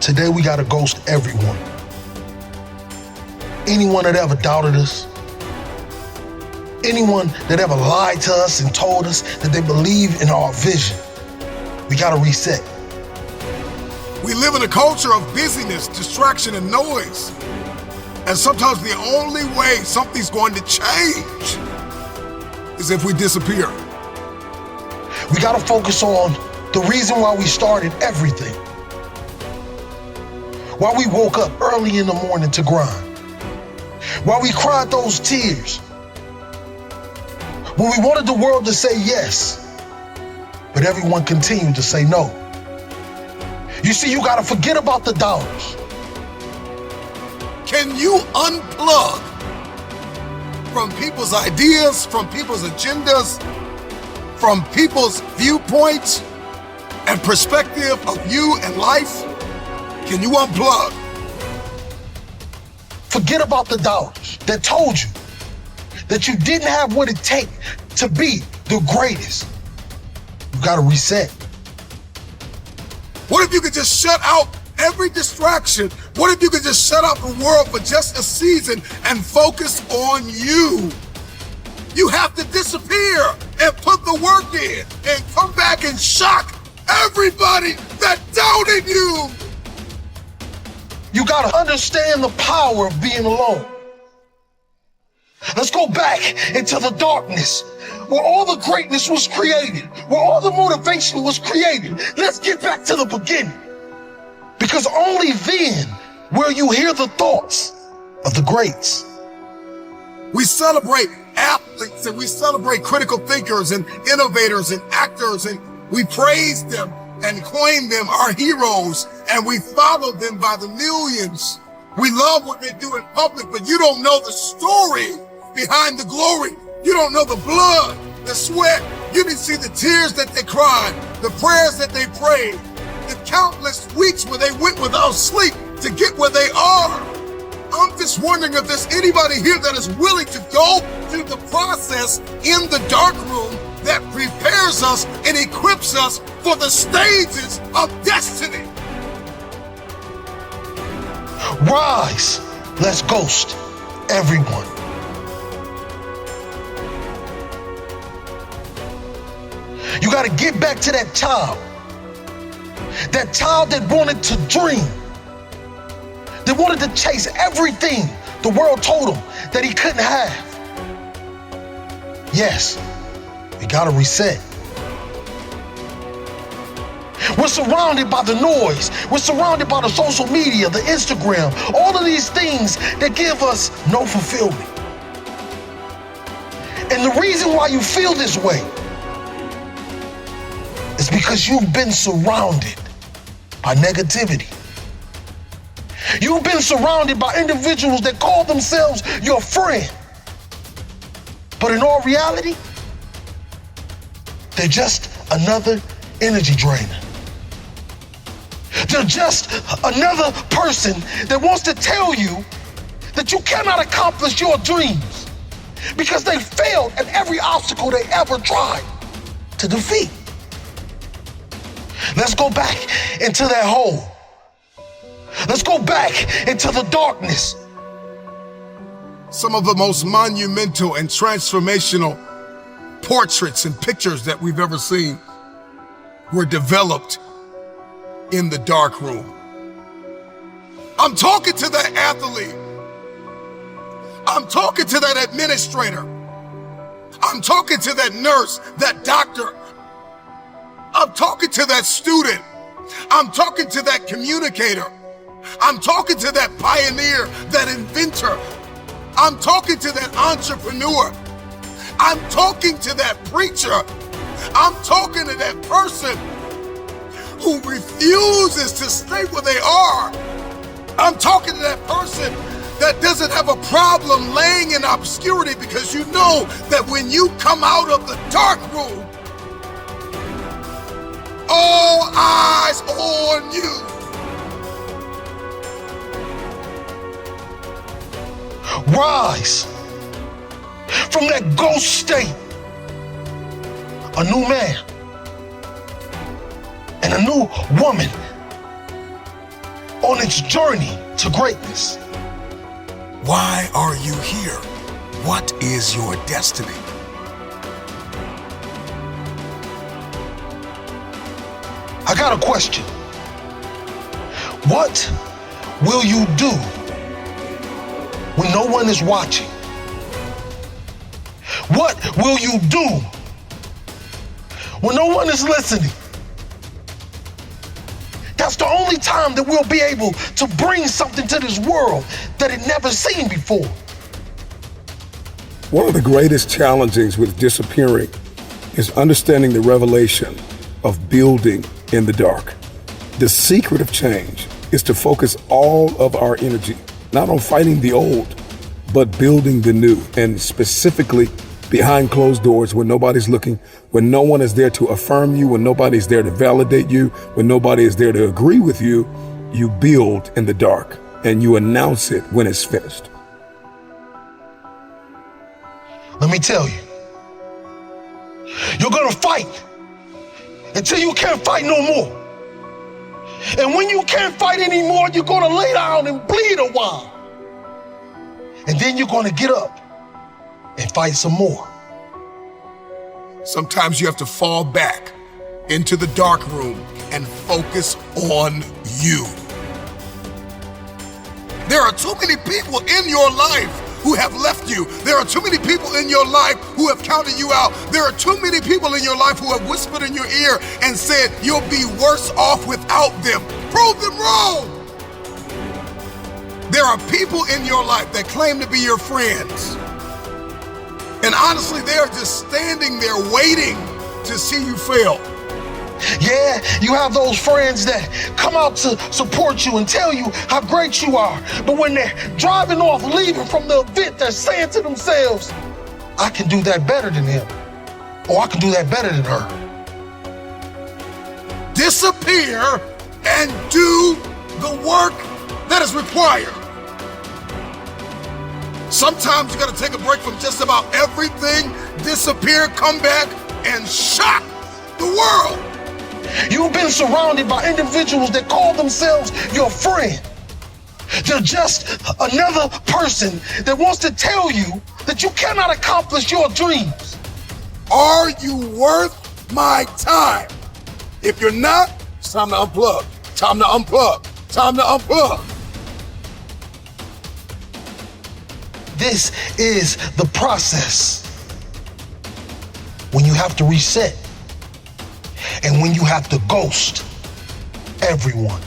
Today we gotta ghost everyone. Anyone that ever doubted us, anyone that ever lied to us and told us that they believe in our vision, we gotta reset. We live in a culture of busyness, distraction, and noise. And sometimes the only way something's going to change is if we disappear. We gotta focus on the reason why we started everything. Why we woke up early in the morning to grind. Why we cried those tears. When we wanted the world to say yes, but everyone continued to say no. You see, you gotta forget about the dollars. Can you unplug from people's ideas, from people's agendas, from people's viewpoints and perspective of you and life? Can you unplug? Forget about the dollars that told you that you didn't have what it takes to be the greatest. You gotta reset. What if you could just shut out every distraction? What if you could just shut out the world for just a season and focus on you? You have to disappear and put the work in and come back and shock everybody that doubted you. You gotta understand the power of being alone. Let's go back into the darkness where all the greatness was created, where all the motivation was created. Let's get back to the beginning. Because only then will you hear the thoughts of the greats. We celebrate athletes and we celebrate critical thinkers and innovators and actors, and we praise them and claim them our heroes, and we follow them by the millions. We love what they do in public, but you don't know the story behind the glory. You don't know the blood, the sweat. You didn't see the tears that they cried, the prayers that they prayed, the countless weeks where they went without sleep to get where they are. I'm just wondering if there's anybody here that is willing to go through the process in the dark room that prepares us and equips us for the stages of destiny. Rise, let's ghost everyone. You gotta get back to that child that wanted to dream, that wanted to chase everything the world told him that he couldn't have. Yes, we gotta reset. We're surrounded by the noise. We're surrounded by the social media, the Instagram, all of these things that give us no fulfillment. And the reason why you feel this way is because you've been surrounded by negativity. You've been surrounded by individuals that call themselves your friend. But in all reality, they're just another energy drainer. They're just another person that wants to tell you that you cannot accomplish your dreams because they failed at every obstacle they ever tried to defeat. Let's go back into that hole. Let's go back into the darkness. Some of the most monumental and transformational portraits and pictures that we've ever seen were developed in the dark room. I'm talking to that athlete. I'm talking to that administrator. I'm talking to that nurse, that doctor. I'm talking to that student. I'm talking to that communicator. I'm talking to that pioneer, that inventor. I'm talking to that entrepreneur. I'm talking to that preacher. I'm talking to that person who refuses to stay where they are. I'm talking to that person that doesn't have a problem laying in obscurity, because you know that when you come out of the dark room, all eyes on you. Rise from that ghost state, a new man and a new woman on its journey to greatness. Why are you here? What is your destiny? I got a question. What will you do when no one is watching? What will you do when no one is listening? That's the only time that we'll be able to bring something to this world that it never seen before. One of the greatest challenges with disappearing is understanding the revelation of building in the dark. The secret of change is to focus all of our energy, not on fighting the old, but building the new, and specifically behind closed doors when nobody's looking, when no one is there to affirm you, when nobody's there to validate you, when nobody is there to agree with you, you build in the dark and you announce it when it's finished. Let me tell you, you're gonna fight until you can't fight no more. And when you can't fight anymore, you're gonna lay down and bleed a while. And then you're gonna get up and fight some more. Sometimes you have to fall back into the dark room and focus on you. There are too many people in your life who have left you. There are too many people in your life who have counted you out. There are too many people in your life who have whispered in your ear and said, you'll be worse off without them. Prove them wrong. There are people in your life that claim to be your friends. And honestly, they are just standing there waiting to see you fail. Yeah, you have those friends that come out to support you and tell you how great you are. But when they're driving off, leaving from the event, they're saying to themselves, I can do that better than him. Or I can do that better than her. Disappear and do the work that is required. Sometimes you gotta take a break from just about everything, disappear, come back, and shock the world. You've been surrounded by individuals that call themselves your friend. They're just another person that wants to tell you that you cannot accomplish your dreams. Are you worth my time? If you're not, it's time to unplug. Time to unplug. Time to unplug. This is the process when you have to reset and when you have to ghost everyone.